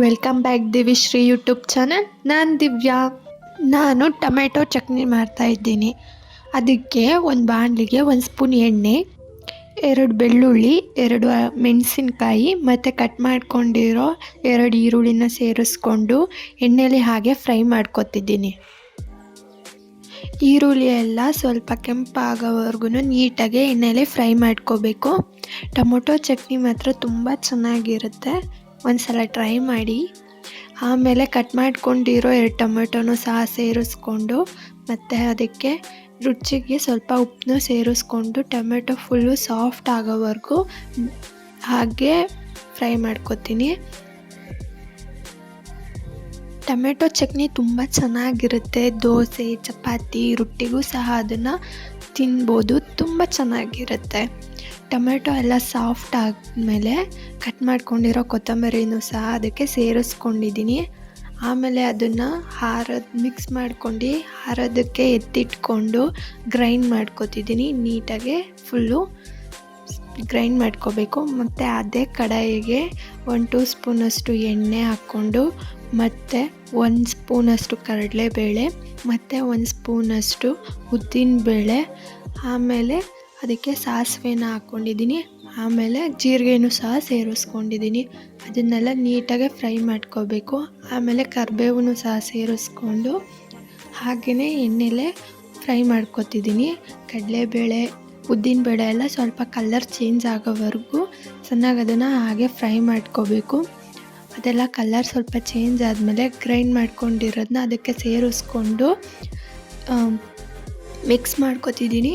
Welcome back Divishree YouTube channel. ನಾನು ದಿವ್ಯಾ. ನಾನು tomato chutney ಮಾಡ್ತಾಯಿದ್ದೀನಿ. ಅದಕ್ಕೆ ಒಂದು ಬಾಣಲಿಗೆ 1 ಸ್ಪೂನ್ ಎಣ್ಣೆ, 2 ಬೆಳ್ಳುಳ್ಳಿ, 2 ಮೆಣಸಿನ್ಕಾಯಿ ಮತ್ತು ಕಟ್ ಮಾಡ್ಕೊಂಡಿರೋ 2 ಈರುಳ್ಳಿನ ಸೇರಿಸ್ಕೊಂಡು ಎಣ್ಣೆಯಲ್ಲಿ ಹಾಗೆ ಫ್ರೈ ಮಾಡ್ಕೊತಿದ್ದೀನಿ. ಈರುಳ್ಳಿ ಎಲ್ಲ ಸ್ವಲ್ಪ ಕೆಂಪಾಗೋವರೆಗೂ ನೀಟಾಗಿ ಎಣ್ಣೆಯಲ್ಲಿ ಫ್ರೈ ಮಾಡ್ಕೋಬೇಕು. ಟೊಮೊಟೊ ಚಟ್ನಿ ಮಾತ್ರ ತುಂಬ ಚೆನ್ನಾಗಿರುತ್ತೆ, ಒಂದ್ಸಲ ಟ್ರೈ ಮಾಡಿ. ಆಮೇಲೆ ಕಟ್ ಮಾಡ್ಕೊಂಡಿರೋ 2 ಟೊಮೆಟೊನೂ ಸಹ ಸೇರಿಸ್ಕೊಂಡು ಮತ್ತು ಅದಕ್ಕೆ ರುಚಿಗೆ ಸ್ವಲ್ಪ ಉಪ್ಪನ್ನು ಸೇರಿಸ್ಕೊಂಡು ಟೊಮೆಟೊ ಫುಲ್ಲು ಸಾಫ್ಟ್ ಆಗೋವರೆಗೂ ಹಾಗೆ ಫ್ರೈ ಮಾಡ್ಕೊತೀನಿ. ಟೊಮೆಟೊ ಚಟ್ನಿ ತುಂಬ ಚೆನ್ನಾಗಿರುತ್ತೆ. ದೋಸೆ, ಚಪಾತಿ, ರೊಟ್ಟಿಗೂ ಸಹ ಅದನ್ನು ತಿನ್ಬೋದು, ತುಂಬ ಚೆನ್ನಾಗಿರುತ್ತೆ. ಟೊಮೆಟೊ ಎಲ್ಲ ಸಾಫ್ಟ್ ಆದಮೇಲೆ ಕಟ್ ಮಾಡ್ಕೊಂಡಿರೋ ಕೊತ್ತಂಬರಿನೂ ಸಹ ಅದಕ್ಕೆ ಸೇರಿಸ್ಕೊಂಡಿದ್ದೀನಿ. ಆಮೇಲೆ ಅದನ್ನು ಮಿಕ್ಸ್ ಮಾಡ್ಕೊಂಡು ಹಾರೋದಕ್ಕೆ ಎತ್ತಿಟ್ಕೊಂಡು ಗ್ರೈಂಡ್ ಮಾಡ್ಕೊತಿದ್ದೀನಿ. ನೀಟಾಗಿ ಫುಲ್ಲು ಗ್ರೈಂಡ್ ಮಾಡ್ಕೋಬೇಕು. ಮತ್ತು ಅದೇ ಕಡಾಯಿಗೆ 1-2 ಸ್ಪೂನಷ್ಟು ಎಣ್ಣೆ ಹಾಕ್ಕೊಂಡು ಮತ್ತು 1 ಸ್ಪೂನಷ್ಟು ಕಡಲೆಬೇಳೆ ಮತ್ತು 1 ಸ್ಪೂನಷ್ಟು ಉದ್ದಿನಬೇಳೆ, ಆಮೇಲೆ ಅದಕ್ಕೆ ಸಾಸಿವೆನ ಹಾಕ್ಕೊಂಡಿದ್ದೀನಿ. ಆಮೇಲೆ ಜೀರಿಗೆನೂ ಸಹ ಸೇರಿಸ್ಕೊಂಡಿದ್ದೀನಿ. ಅದನ್ನೆಲ್ಲ ನೀಟಾಗಿ ಫ್ರೈ ಮಾಡ್ಕೋಬೇಕು. ಆಮೇಲೆ ಕರಿಬೇವನ್ನು ಸಹ ಸೇರಿಸ್ಕೊಂಡು ಹಾಗೆಯೇ ಎಣ್ಣೆಲೇ ಫ್ರೈ ಮಾಡ್ಕೊತಿದ್ದೀನಿ. ಕಡಲೆಬೇಳೆ, ಉದ್ದಿನಬೇಳೆ ಎಲ್ಲ ಸ್ವಲ್ಪ ಕಲರ್ ಚೇಂಜ್ ಆಗೋವರೆಗೂ ಚೆನ್ನಾಗಿ ಅದನ್ನು ಹಾಗೆ ಫ್ರೈ ಮಾಡ್ಕೋಬೇಕು. ಅದೆಲ್ಲ ಕಲರ್ ಸ್ವಲ್ಪ ಚೇಂಜ್ ಆದಮೇಲೆ ಗ್ರೈಂಡ್ ಮಾಡ್ಕೊಂಡಿರೋದನ್ನ ಅದಕ್ಕೆ ಸೇರಿಸ್ಕೊಂಡು ಮಿಕ್ಸ್ ಮಾಡ್ಕೊತಿದ್ದೀನಿ.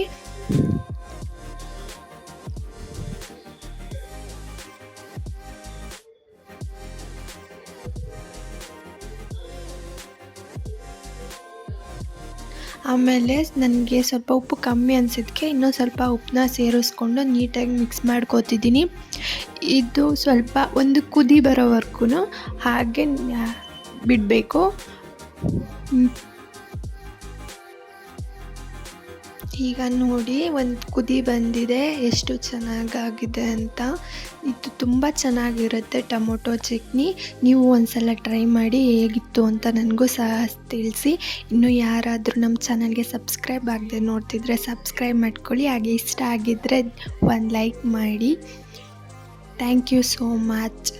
ಆಮೇಲೆ ನನಗೆ ಸ್ವಲ್ಪ ಉಪ್ಪು ಕಮ್ಮಿ ಅನಿಸಿದ್ದಕ್ಕೆ ಇನ್ನೊಂದು ಸ್ವಲ್ಪ ಉಪ್ಪನ್ನ ಸೇರಿಸ್ಕೊಂಡು ನೀಟಾಗಿ ಮಿಕ್ಸ್ ಮಾಡ್ಕೊತಿದ್ದೀನಿ. ಇದು ಸ್ವಲ್ಪ ಒಂದು ಕುದಿ ಬರೋವರೆಗೂ ಹಾಗೆ ಬಿಡಬೇಕು. ಈಗ ನೋಡಿ, ಒಂದು ಕುದಿ ಬಂದಿದೆ, ಎಷ್ಟು ಚೆನ್ನಾಗಾಗಿದೆ ಅಂತ. ಇದು ತುಂಬ ಚೆನ್ನಾಗಿರುತ್ತೆ ಟೊಮೊಟೊ ಚಟ್ನಿ. ನೀವು ಒಂದ್ಸಲ ಟ್ರೈ ಮಾಡಿ ಹೇಗಿತ್ತು ಅಂತ ನನಗೂ ಸಹ ತಿಳಿಸಿ. ಇನ್ನು ಯಾರಾದರೂ ನಮ್ಮ ಚಾನಲ್ಗೆ ಸಬ್ಸ್ಕ್ರೈಬ್ ಆಗದೆ ನೋಡ್ತಿದ್ರೆ ಸಬ್ಸ್ಕ್ರೈಬ್ ಮಾಡ್ಕೊಳ್ಳಿ. ಹಾಗೆ ಇಷ್ಟ ಆಗಿದ್ದರೆ ಒಂದು ಲೈಕ್ ಮಾಡಿ. Thank you so much.